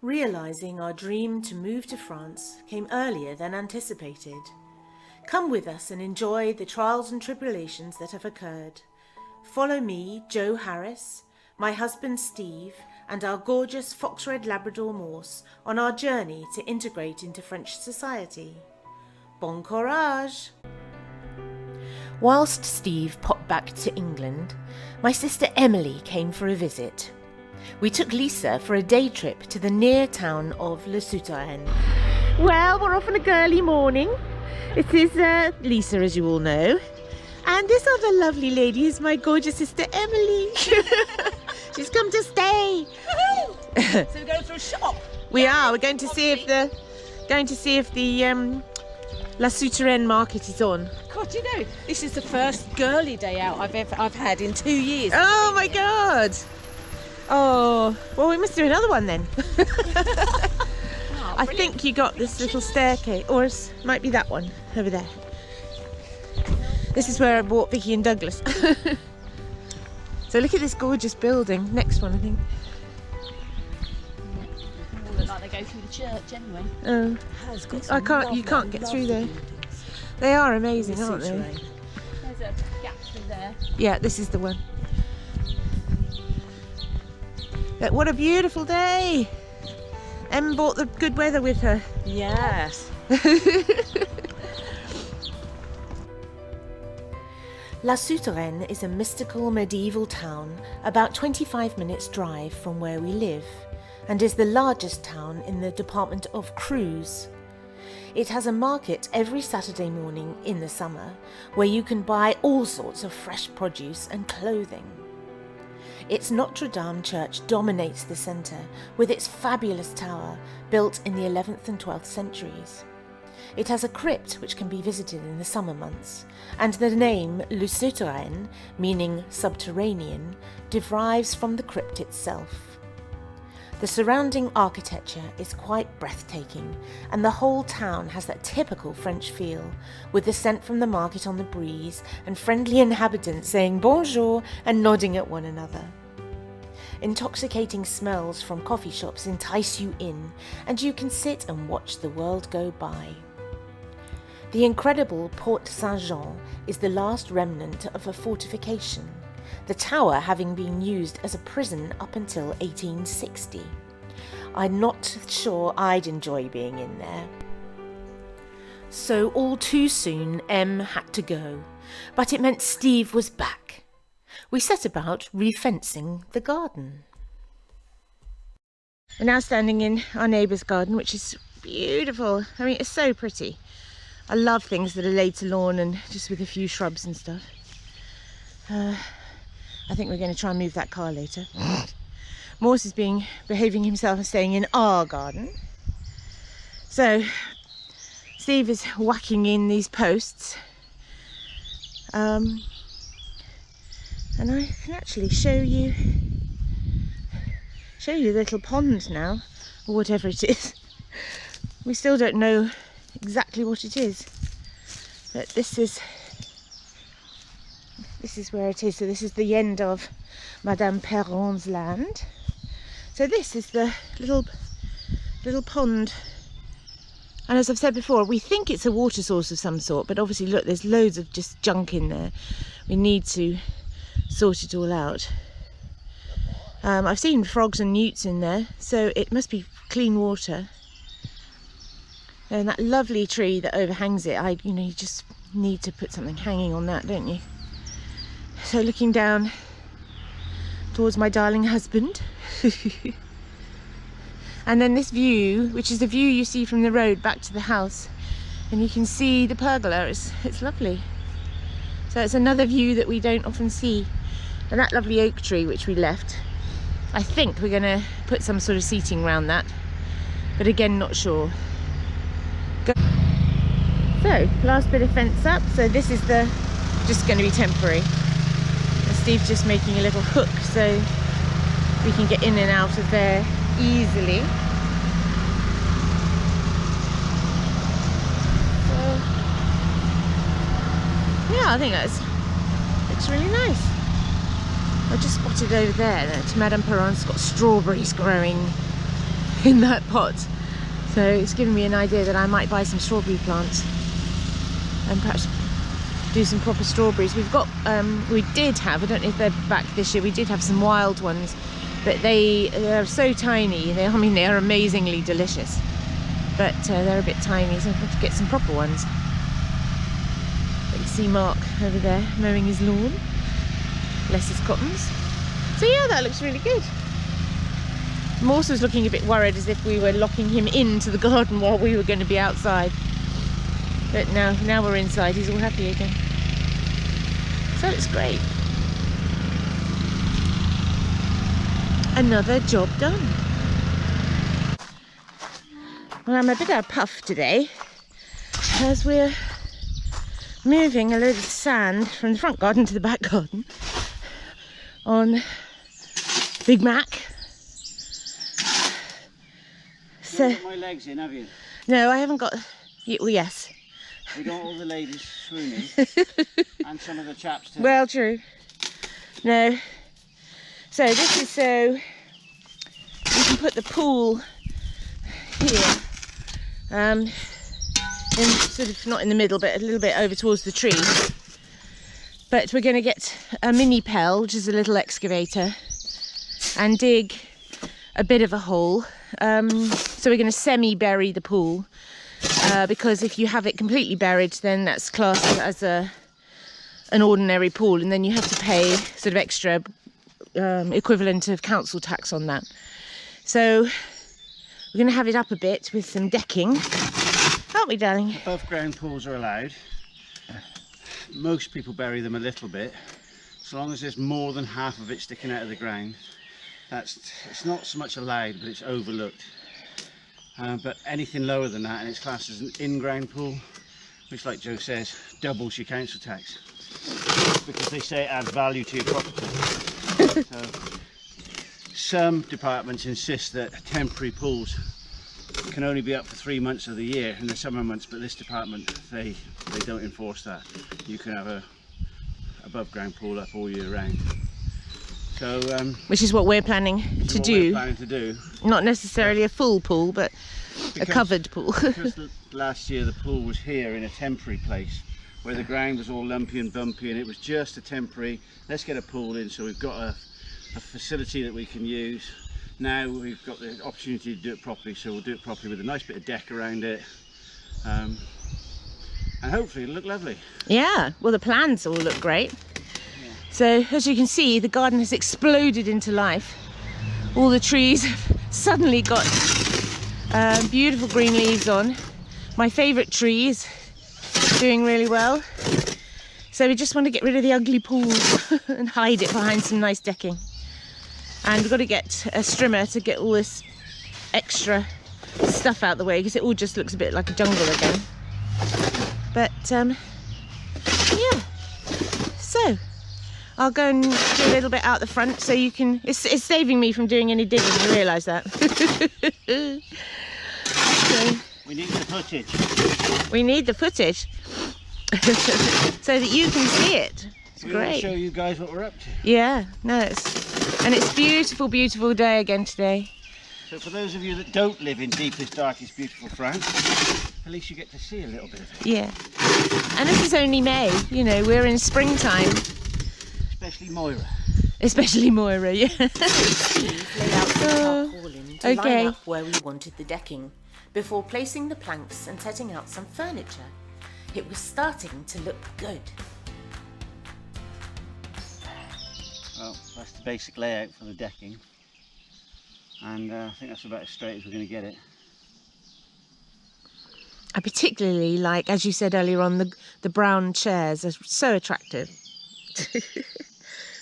Realising our dream to move to France came earlier than anticipated. Come with us and enjoy the trials and tribulations that have occurred. Follow me, Joe Harris, my husband Steve, and our gorgeous fox red Labrador Morse on our journey to integrate into French society. Bon courage! Whilst Steve popped back to England, my sister Emily came for a visit. We took Lesa for a day trip to the near town of Souterraine. Well, we're off on a girly morning. It is Lesa, as you all know. And this other lovely lady is my gorgeous sister Emily. She's come to stay. So we're going for a shop. We are. We're going to see if the La Souterraine market is on. God, you know, this is the first girly day out I've had in 2 years. Oh my God. Oh, well, we must do another one then. Oh, I think you got this little staircase, or it might be that one over there. This is where I bought Vicky and Douglas. So look at this gorgeous building. Next one, I think. They look like they go through the church anyway. Oh, Has got I can't. You can't get through there. They are amazing, aren't they? There's a gap through there. Yeah, this is the one. What a beautiful day! Em brought the good weather with her. Yes. La Souterraine is a mystical medieval town about 25 minutes drive from where we live, and is the largest town in the department of Creuse. It has a market every Saturday morning in the summer where you can buy all sorts of fresh produce and clothing. Its Notre Dame church dominates the centre with its fabulous tower built in the 11th and 12th centuries. It has a crypt which can be visited in the summer months, and the name Le Souterraine, meaning subterranean, derives from the crypt itself. The surrounding architecture is quite breathtaking, and the whole town has that typical French feel, with the scent from the market on the breeze and friendly inhabitants saying bonjour and nodding at one another. Intoxicating smells from coffee shops entice you in, and you can sit and watch the world go by. The incredible Porte Saint-Jean is the last remnant of a fortification, the tower having been used as a prison up until 1860. I'm not sure I'd enjoy being in there. So all too soon Em had to go, but it meant Steve was back. We set about refencing the garden. We're now standing in our neighbour's garden, which is beautiful. I mean, it's so pretty. I love things that are laid to lawn and just with a few shrubs and stuff. I think we're going to try and move that car later. Morse is behaving himself and staying in our garden. So Steve is whacking in these posts. And I can actually show you the little pond now, or whatever it is. We still don't know exactly what it is, but this is where it is. So this is the end of Madame Perron's land. So this is the little pond, and as I've said before, we think it's a water source of some sort, but obviously look, there's loads of just junk in there. We need to sort it all out. I've seen frogs and newts in there, so it must be clean water. And that lovely tree that overhangs it, you just need to put something hanging on that, don't you? So looking down towards my darling husband. And then this view, which is the view you see from the road back to the house, and you can see the pergola. It's lovely. So it's another view that we don't often see. And that lovely oak tree which we left, I think we're going to put some sort of seating around that, but again, not sure. So last bit of fence up. So this is just going to be temporary. And Steve's just making a little hook so we can get in and out of there easily. So yeah, I think looks really nice. I just spotted over there that Madame Perron's got strawberries growing. in that pot. So it's given me an idea that I might buy some strawberry plants and perhaps do some proper strawberries. We've got, we did have, I don't know if they're back this year, we did have some wild ones, but they're so tiny. I mean, they're amazingly delicious, but they're a bit tiny, so I have to get some proper ones. But you see Mark over there mowing his lawn, Lesa's cottons. So yeah, that looks really good. Morse was looking a bit worried, as if we were locking him into the garden while we were going to be outside. But now we're inside, he's all happy again. So it's great. Another job done. Well, I'm a bit of a puff today, as we're moving a load of sand from the front garden to the back garden on Big Mac. So, you haven't got my legs in, have you? No, I haven't got. Well, yes. We got all the ladies swooning, and some of the chaps too. Well, true. No. So this is so you can put the pool here, in sort of not in the middle, but a little bit over towards the tree. But we're going to get a mini pel, which is a little excavator, and dig a bit of a hole. So we're going to semi-bury the pool, because if you have it completely buried, then that's classed as an ordinary pool, and then you have to pay sort of extra equivalent of council tax on that. So we're going to have it up a bit with some decking, aren't we, darling? Above ground pools are allowed. Most people bury them a little bit, so long as there's more than half of it sticking out of the ground. It's not so much allowed, but it's overlooked. But anything lower than that, and it's classed as an in-ground pool, which, like Joe says, doubles your council tax, because they say it adds value to your property. So some departments insist that temporary pools can only be up for 3 months of the year in the summer months, but this department, they don't enforce that. You can have a above ground pool up all year round. So which is what we're planning to do. Not necessarily a full pool, but a covered pool. Because last year the pool was here in a temporary place where the ground was all lumpy and bumpy, and it was just a temporary, let's get a pool in, so we've got a facility that we can use. Now we've got the opportunity to do it properly, so we'll do it properly with a nice bit of deck around it, and hopefully it'll look lovely. Yeah, well, the plans all look great. So as you can see, the garden has exploded into life. All the trees have suddenly got beautiful green leaves on. My favourite tree is doing really well. So we just want to get rid of the ugly pool and hide it behind some nice decking. And we've got to get a strimmer to get all this extra stuff out the way, because it all just looks a bit like a jungle again. But yeah, so I'll go and do a little bit out the front, so you can, it's saving me from doing any digging, you realise that. So, we need the footage. We need the footage so that you can see it. It's great. Want to show you guys what we're up to. Yeah, no, and it's a beautiful, beautiful day again today. So for those of you that don't live in deepest, darkest, beautiful France, at least you get to see a little bit of it. Yeah, and this is only May, you know, we're in springtime. Especially Moira. Especially Moira, yeah. We've laid out the tarpaulin to line up where we wanted the decking, before placing the planks and setting out some furniture. It was starting to look good. Well, that's the basic layout for the decking, and I think that's about as straight as we're going to get it. I particularly like, as you said earlier on, the brown chairs are so attractive.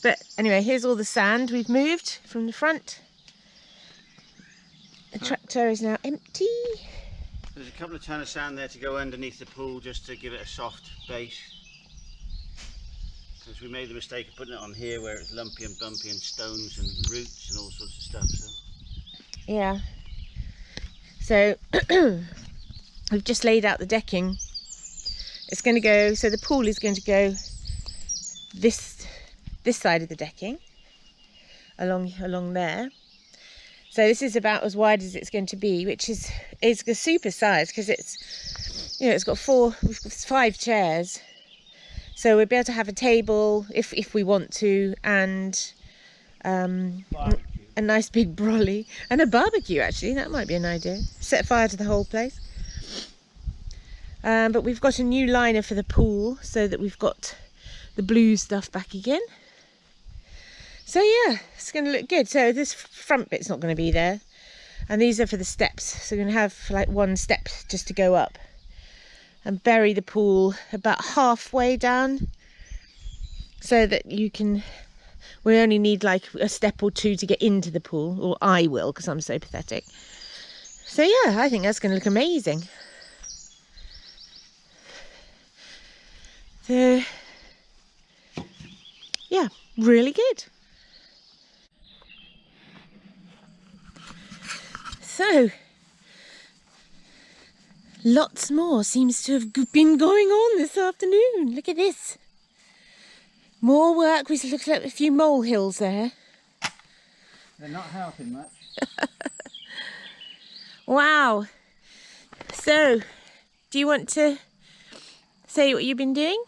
But anyway, here's all the sand we've moved from the front. The tractor is now empty. There's a couple of ton of sand there to go underneath the pool, just to give it a soft base. Because we made the mistake of putting it on here where it's lumpy and bumpy and stones and roots and all sorts of stuff. So yeah. So we've just laid out the decking. It's going to go, so the pool is going to go this side of the decking, along there. So So this is about as wide as it's going to be, which is a super size because it's, you know, it's got 5 chairs. So we'll be able to have a table if we want to, and a nice big brolly and a barbecue. Actually, that might be an idea. Set fire to the whole place. But we've got a new liner for the pool so that we've got the blue stuff back again. So yeah, it's going to look good. So this front bit's not going to be there, and these are for the steps. So we're going to have like one step just to go up, and bury the pool about halfway down, so that we only need like a step or two to get into the pool, or I will, because I'm so pathetic. So yeah, I think that's going to look amazing. So yeah, really good. So, lots more seems to have been going on this afternoon. Look at this. More work. We looked at a few molehills there. They're not helping much. Wow. So, do you want to say what you've been doing?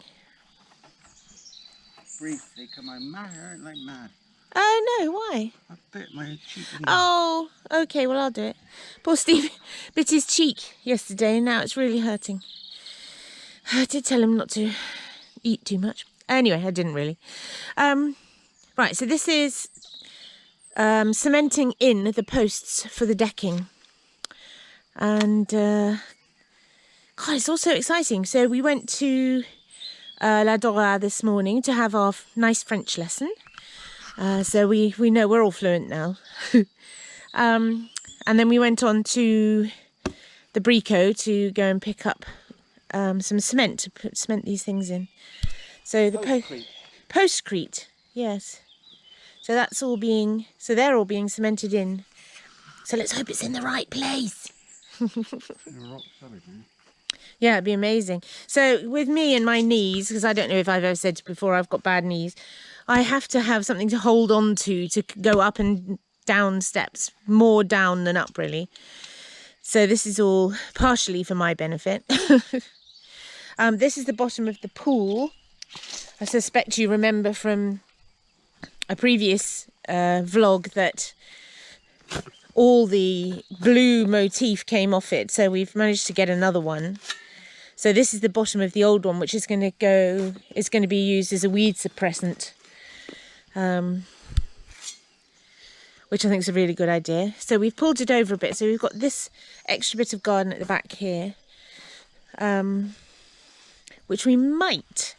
Briefly, come on, mad, I don't like mad. Oh no, why? I bit my cheek. Oh, okay, well I'll do it. Poor Steve bit his cheek yesterday and now it's really hurting. I did tell him not to eat too much. Anyway, I didn't really. Right, so this is cementing in the posts for the decking. And, God, it's also exciting. So we went to La Dora this morning to have our nice French lesson. So we know we're all fluent now. And then we went on to the Brico to go and pick up some cement to cement these things in. So the postcrete, yes. So that's all they're all being cemented in. So let's hope it's in the right place. Yeah, it'd be amazing. So with me and my knees, because I don't know if I've ever said before, I've got bad knees. I have to have something to hold on to go up and down steps, more down than up really. So this is all partially for my benefit. This is the bottom of the pool. I suspect you remember from a previous vlog that all the blue motif came off it. So we've managed to get another one. So this is the bottom of the old one, which is going to be used as a weed suppressant. Which I think is a really good idea. So we've pulled it over a bit. So we've got this extra bit of garden at the back here, which we might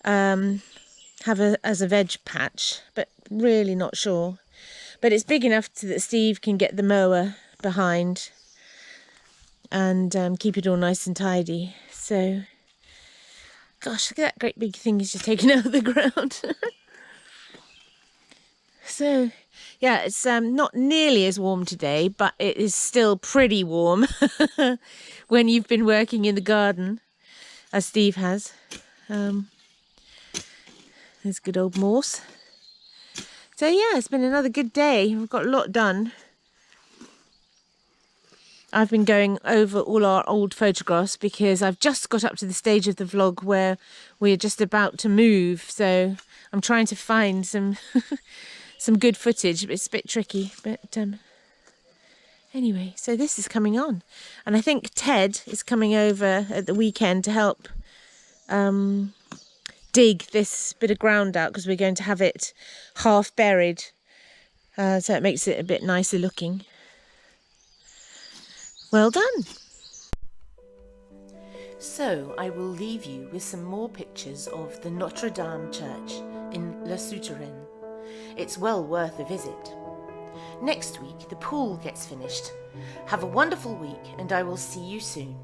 have as a veg patch, but really not sure. But it's big enough that Steve can get the mower behind and keep it all nice and tidy. So, gosh, look at that great big thing he's just taken out of the ground. So, yeah, it's not nearly as warm today, but it is still pretty warm when you've been working in the garden, as Steve has. There's good old Morse. So, yeah, it's been another good day. We've got a lot done. I've been going over all our old photographs because I've just got up to the stage of the vlog where we're just about to move. So I'm trying to find some some good footage. It's a bit tricky, but anyway, so this is coming on. And I think Ted is coming over at the weekend to help dig this bit of ground out because we're going to have it half buried. So it makes it a bit nicer looking. Well done. So I will leave you with some more pictures of the Notre Dame Church in La Souterraine. It's well worth a visit. Next week the pool gets finished. Have a wonderful week and I will see you soon.